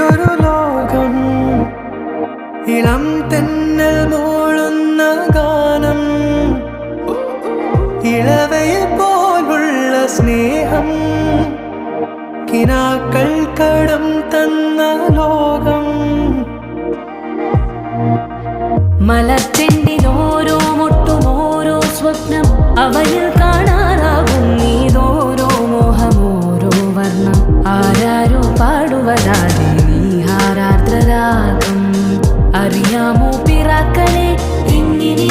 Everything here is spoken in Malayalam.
പുതിയൊരു ലോകം, ഇളം തെന്നൽ മൂളുന്ന ഗാനം, ഇളവയെ പോലുള്ള സ്നേഹം, കിനാക്കൾ കടം തന്ന ലോകം. മലർച്ചെണ്ടിൽ ഓരോ മുട്ടും ഓരോ സ്വപ്നം, അവയിൽ കാണാനാകും നീതോരോ മോഹം, ഓരോ വർണ്ണം. ആരാരോ പാടുവതാതെ നീഹാരാർദ്രരാഗം, അറിയാമോ പിറാക്കളെ എങ്ങനെ